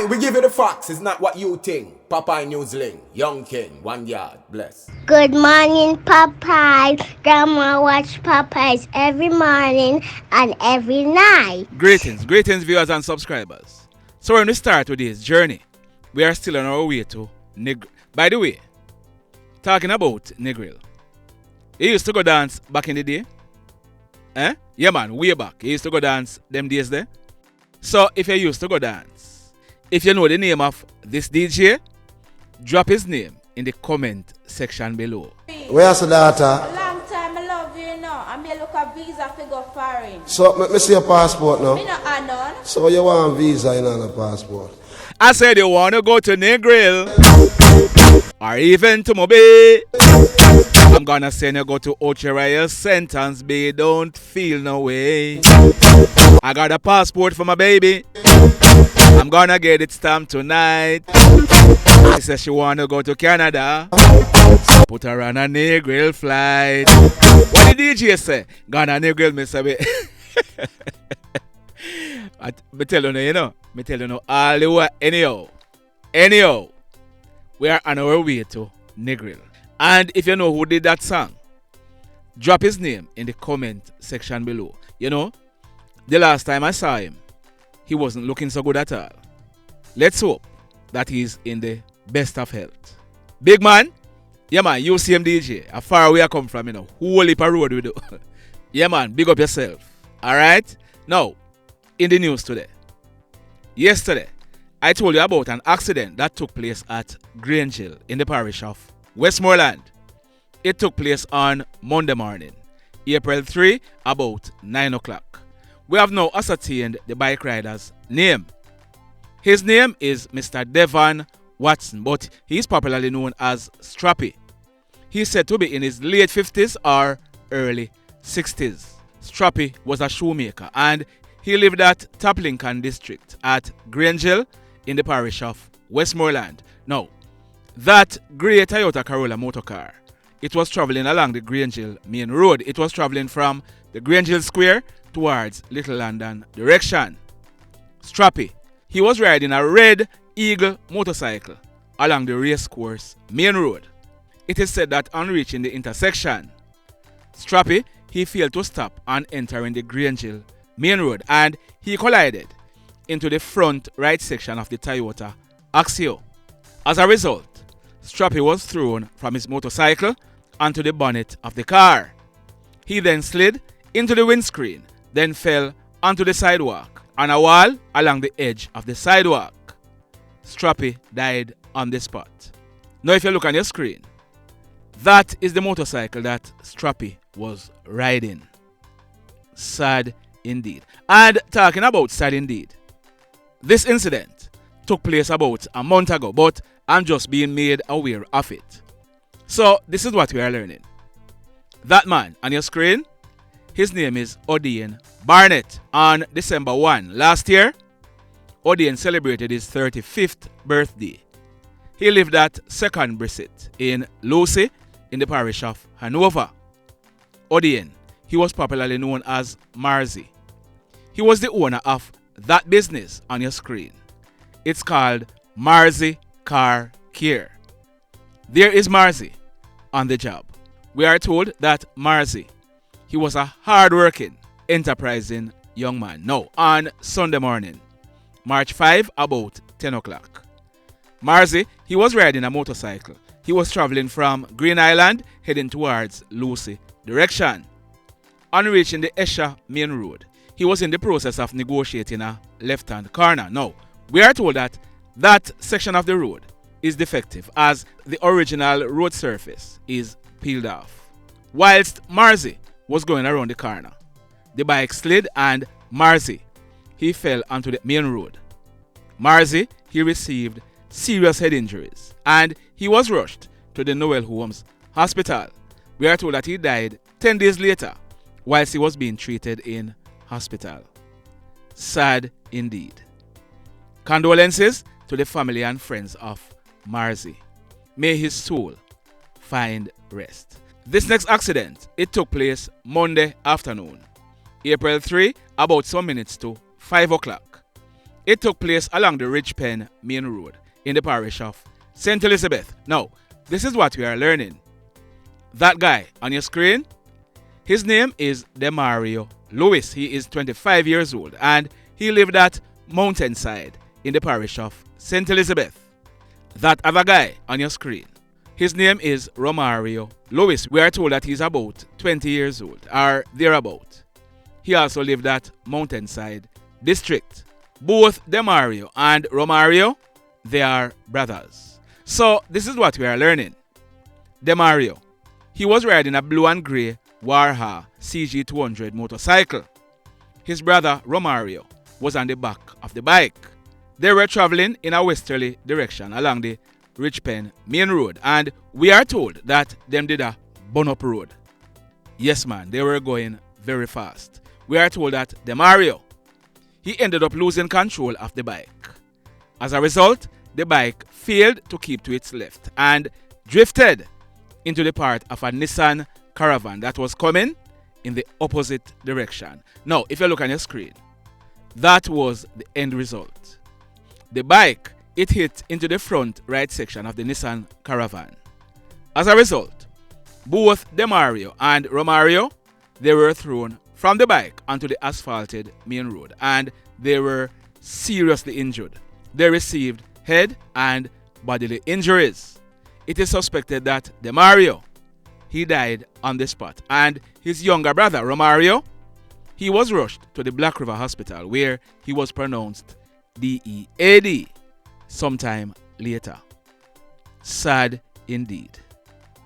Aye, we give you the facts. It's not what you think. Popeye Newsling, Young King, 1 yard, bless. Good morning, Popeye. Grandma watch Popeyes every morning and every night. Greetings, viewers and subscribers. So when we start today's journey, we are still on our way to Negril. By the way, talking about Negril, he used to go dance back in the day. Yeah man, way back. He used to go dance them days there. So if you used to go dance, if you know the name of this DJ, drop his name in the comment section below. Where's the daughter? Long time I love you now. I'm here look a visa to go foreign. So let me see your passport now. Me not add So you want visa in on a passport? I said you want to go to Negril or even to Mobe. I'm gonna send you go to Oshane sentence, babe. Don't feel no way. I got a passport for my baby. I'm gonna get it stamped tonight. She says she wanna go to Canada. Put her on a Negril flight. What did DJ say? Gonna Negril, me say. Me tell you know. Me tell you know all the way. Anyhow, we are on our way to Negril. And if you know who did that song, drop his name in the comment section below. You know, the last time I saw him, he wasn't looking so good at all. Let's hope that he's in the best of health. Big man, yeah man, you see him DJ. How far away I come from, you know, whole heap of road we do. Yeah man, big up yourself. Alright? Now, in the news today. Yesterday, I told you about an accident that took place at Grange Hill in the parish of Westmoreland. It took place on Monday morning, April 3, about 9 o'clock. We have now ascertained the bike rider's name. His name is Mr. Devon Watson, but he is popularly known as STRAPPY. He is said to be in his late 50s or early 60s. STRAPPY was a shoemaker and he lived at Top Lincoln District at Grange Hill in the parish of Westmoreland. Now, that grey Toyota Corolla motorcar, it was traveling along the Grange Hill main road. It was traveling from the Grange Hill Square towards Little London direction. STRAPPY, he was riding a red Eagle motorcycle along the racecourse main road. It is said that on reaching the intersection, STRAPPY, he failed to stop on entering the Grange Hill main road and he collided into the front right section of the Toyota Axio. As a result, STRAPPY was thrown from his motorcycle onto the bonnet of the car. He then slid into the windscreen, then fell onto the sidewalk on a wall along the edge of the sidewalk. STRAPPY died on the spot. Now if you look on your screen, that is the motorcycle that STRAPPY was riding. Sad indeed. And talking about sad indeed, this incident took place about a month ago, but I'm just being made aware of it. So this is what we are learning. That man on your screen, his name is Odin Barnett. On December 1 last year, Odin celebrated his 35th birthday. He lived at 2nd Brissett in Lucy in the parish of Hanover. Odin, he was popularly known as Marzy. He was the owner of that business on your screen. It's called Marzy Car Care. There is Marzy on the job. We are told that Marzy, he was a hard-working, enterprising young man. Now, on Sunday morning, March 5, about 10 o'clock, Marzy, he was riding a motorcycle. He was traveling from Green Island, heading towards Lucy direction. On reaching the Esher main road, he was in the process of negotiating a left-hand corner. Now, we are told that that section of the road is defective as the original road surface is peeled off. Whilst Marzy was going around the corner, the bike slid and Marzy, he fell onto the main road. Marzy, he received serious head injuries and he was rushed to the Hoodlums hospital. We are told that he died 10 days later whilst he was being treated in hospital. Sad indeed. Condolences to the family and friends of Marzy. May his soul find rest. This next accident, it took place Monday afternoon, April 3, about some minutes to 5 o'clock. It took place along the Ridgepen Main Road in the parish of St. Elizabeth. Now, this is what we are learning. That guy on your screen, his name is Demario Lewis. He is 25 years old and he lived at Mountainside in the parish of St. Elizabeth. That other guy on your screen, his name is Romario Lewis. We are told that he's about 20 years old or thereabout. He also lived at Mountainside District. Both Demario and Romario, they are brothers. So this is what we are learning. Demario, he was riding a blue and grey Warha CG200 motorcycle. His brother Romario was on the back of the bike. They were traveling in a westerly direction along the Ridgepen Main Road, and we are told that them did a burn-up road. Yes man, they were going very fast. We are told that Demario, he ended up losing control of the bike. As a result, the bike failed to keep to its left and drifted into the part of a Nissan Caravan that was coming in the opposite direction. Now, if you look on your screen, that was the end result. The bike, it hit into the front right section of the Nissan Caravan. As a result, both Demario and Romario, they were thrown from the bike onto the asphalted main road and they were seriously injured. They received head and bodily injuries. It is suspected that Demario, he died on the spot, and his younger brother Romario, he was rushed to the Black River Hospital where he was pronounced DEAD sometime later. Sad indeed.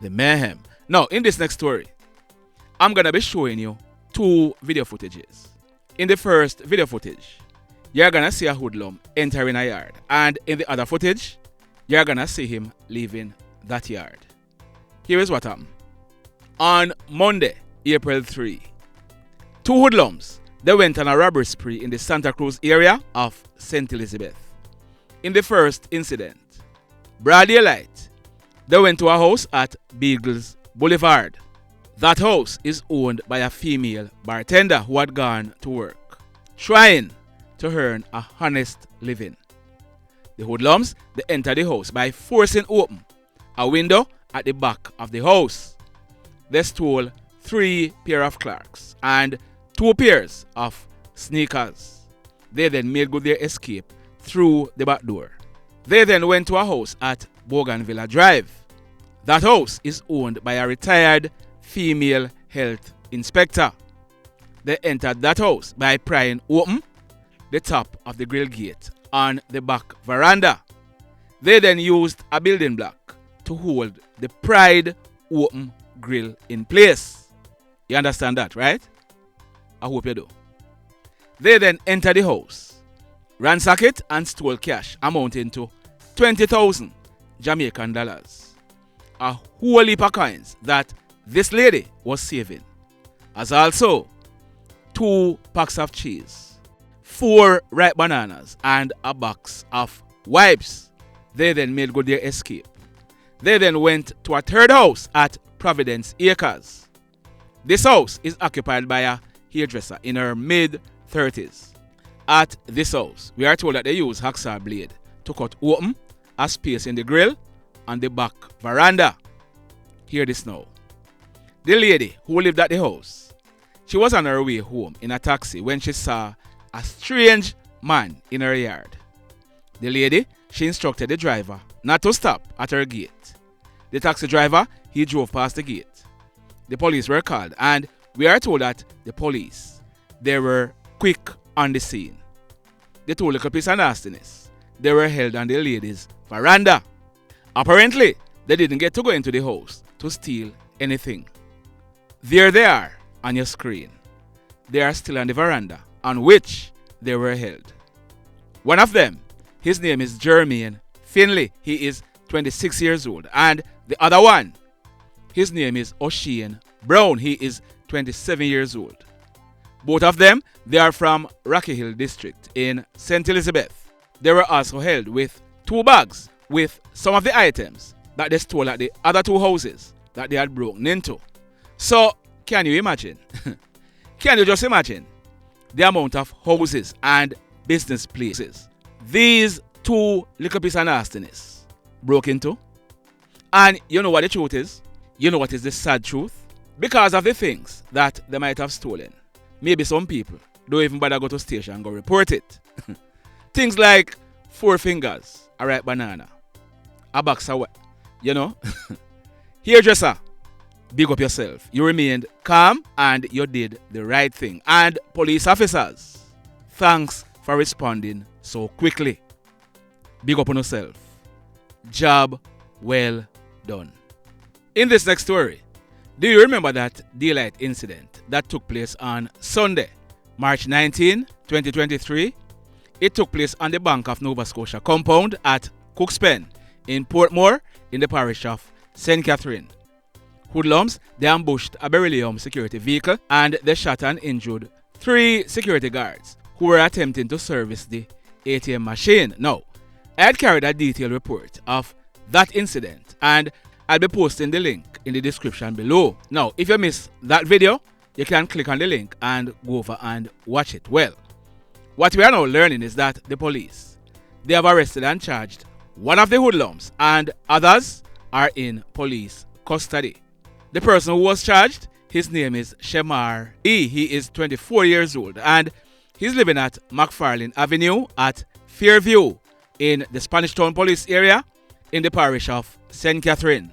The mayhem. Now, in this next story, I'm going to be showing you two video footages. In the first video footage, you're going to see a hoodlum entering a yard, and in the other footage, you're going to see him leaving that yard. Here is what happened. On Monday, April 3, two hoodlums, they went on a robbery spree in the Santa Cruz area of St. Elizabeth. In the first incident, broad daylight, they went to a house at Beagles Boulevard. That house is owned by a female bartender who had gone to work, trying to earn a honest living. The hoodlums, they entered the house by forcing open a window at the back of the house. They stole 3 pair of Clarks and 2 pairs of sneakers. They then made good their escape through the back door. They then went to a house at Bougainville Drive. That house is owned by a retired female health inspector. They entered that house by prying open the top of the grill gate on the back veranda. They then used a building block to hold the pried open grill in place. You understand that, right? I hope you do. They then entered the house, ransacked it and stole cash amounting to 20,000 Jamaican dollars. A whole heap of coins that this lady was saving, as also 2 packs of cheese, 4 ripe bananas and a box of wipes. They then made good their escape. They then went to a third house at Providence Acres. This house is occupied by a hairdresser in her mid-30s. At this house, we are told that they use hacksaw blade to cut open a space in the grill on the back veranda. Hear this now. The lady who lived at the house, she was on her way home in a taxi when she saw a strange man in her yard. The lady, she instructed the driver not to stop at her gate. The taxi driver, he drove past the gate. The police were called and we are told that the police, they were quick on the scene. They told the police of nastiness. They were held on the lady's veranda. Apparently, they didn't get to go into the house to steal anything. There they are on your screen. They are still on the veranda on which they were held. One of them, his name is Jermaine Findley. He is 26 years old. And the other one, his name is Oshane Brown. He is 27 years old. Both of them, they are from Rocky Hill District in St. Elizabeth. They were also held with 2 bags with some of the items that they stole at the other 2 houses that they had broken into. So, can you imagine? Can you just imagine the amount of houses and business places. These two little pieces of nastiness broke into. And you know what the truth is? You know what is the sad truth? Because of the things that they might have stolen, maybe some people don't even bother go to station and go report it. Things like 4 fingers, a ripe banana, a box of what? You know? Hairdresser, big up yourself. You remained calm and you did the right thing. And police officers, thanks for responding so quickly. Big up on yourself. Job well done. In this next story, do you remember that daylight incident that took place on Sunday, March 19, 2023? It took place on the Bank of Nova Scotia compound at Cook's Pen in Portmore in the parish of St. Catherine. Hoodlums, they ambushed a Berryluum security vehicle and they shot and injured 3 security guards who were attempting to service the ATM machine. Now, I had carried a detailed report of that incident and I'll be posting the link in the description below. Now, if you missed that video, you can click on the link and go over and watch it. Well, what we are now learning is that the police, they have arrested and charged one of the hoodlums and others are in police custody. The person who was charged, his name is Shemar. He is 24 years old and he's living at McFarlane Avenue at Fairview in the Spanish Town Police area in the parish of St. Catherine.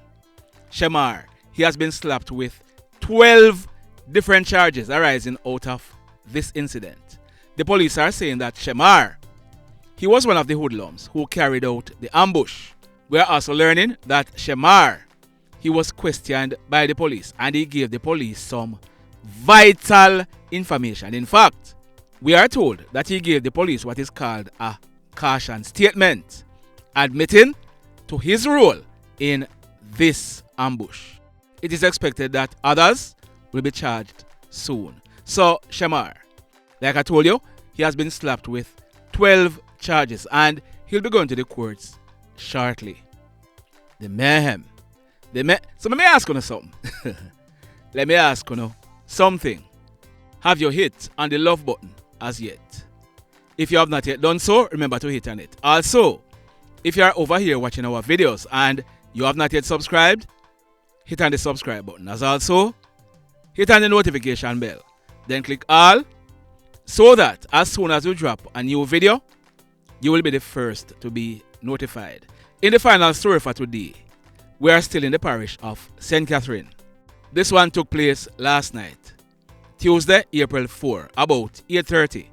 Shemar, he has been slapped with 12 different charges arising out of this incident. The police are saying that Shemar, he was one of the hoodlums who carried out the ambush. We are also learning that Shemar, he was questioned by the police and he gave the police some vital information. In fact, we are told that he gave the police what is called a caution statement, admitting to his role in this ambush. It is expected that others will be charged soon. So, Shemar, like I told you, he has been slapped with 12 charges and he'll be going to the courts shortly. The mayhem. So let me ask you something. Let me ask you something. Have you hit on the love button as yet? If you have not yet done so, remember to hit on it. Also, if you are over here watching our videos and you have not yet subscribed, hit on the subscribe button. As also, hit on the notification bell. Then click all so that as soon as we drop a new video, you will be the first to be notified. In the final story for today, we are still in the parish of St. Catherine. This one took place last night, Tuesday, April 4, about 8:30.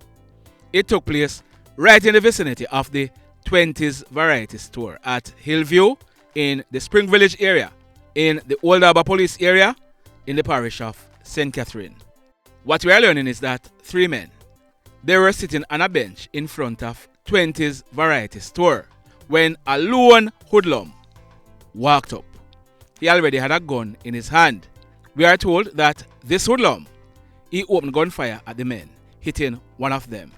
It took place right in the vicinity of the 20s Variety Store at Hillview in the Spring Village area, in the Old Harbour Police area, in the parish of St. Catherine. What we are learning is that 3 men, they were sitting on a bench in front of 20s Variety Store when a lone hoodlum walked up. He already had a gun in his hand. We are told that this hoodlum, he opened gunfire at the men, hitting one of them.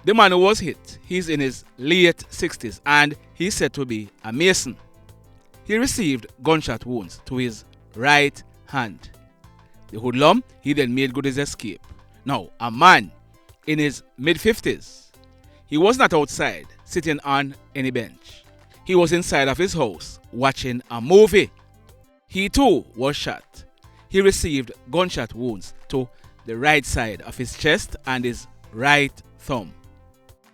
The man who was hit, he's in his late 60s and he's said to be a mason. He received gunshot wounds to his right hand. The hoodlum, he then made good his escape. Now, a man in his mid-50s, he was not outside sitting on any bench. He was inside of his house watching a movie. He too was shot. He received gunshot wounds to the right side of his chest and his right thumb.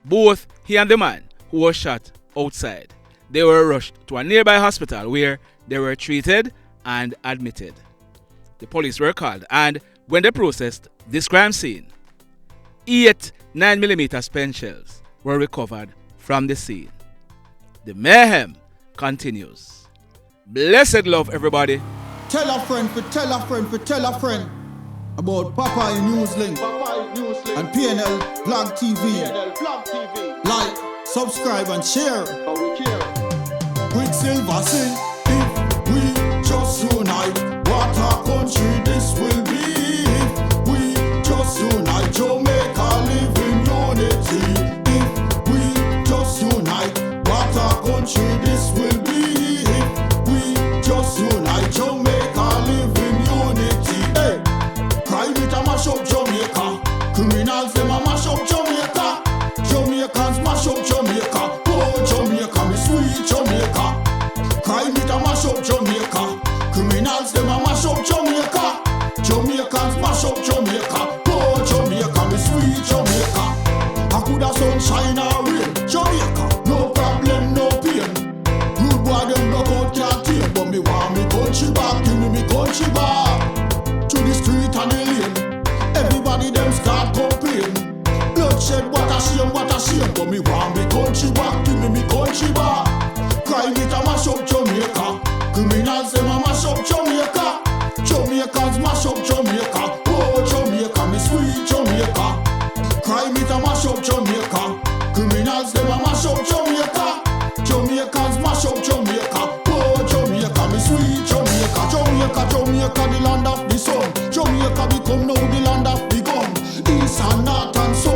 Both he and the man who was shot outside, they were rushed to a nearby hospital where they were treated and admitted. The police were called and when they processed this crime scene, 8 9mm spent shells were recovered from the scene. The mayhem continues. Blessed love, everybody. Tell a friend for tell a friend for tell a friend about Papa Newslink and PNL Blog TV. Like, subscribe and share. Quicksilver sing, if we just unite, what a country this will be. If we just unite, Jamaica live in unity. If we just unite, what a country this will be. If we just unite, Jamaica live in unity. Hey, crime it a mash up Jamaica. Criminals them a mash up Jamaica. Jamaica Jamaicans mash up Jamaica. Oh, Jamaica, me sweet Jamaica. I coulda sunshine or rain. Jamaica, no problem, no pain. Rude boy them no out can't take, but me want me country back. Give me country back. To the street and the lane. Everybody them start complain. Bloodshed, what a shame, but me want me country back. Give me country back. Crime it a mash up Jamaica. Criminals them a mash up Jamaica. Jamaicans mash up Jamaica. Oh Jamaica, me sweet Jamaica. Crime it a mash up Jamaica. Criminals them a mash up Jamaica. Jamaicans mash up Jamaica. Oh Jamaica, me sweet Jamaica. Jamaica, the land of the sun. Jamaica become now the land of the gun. East and north and south.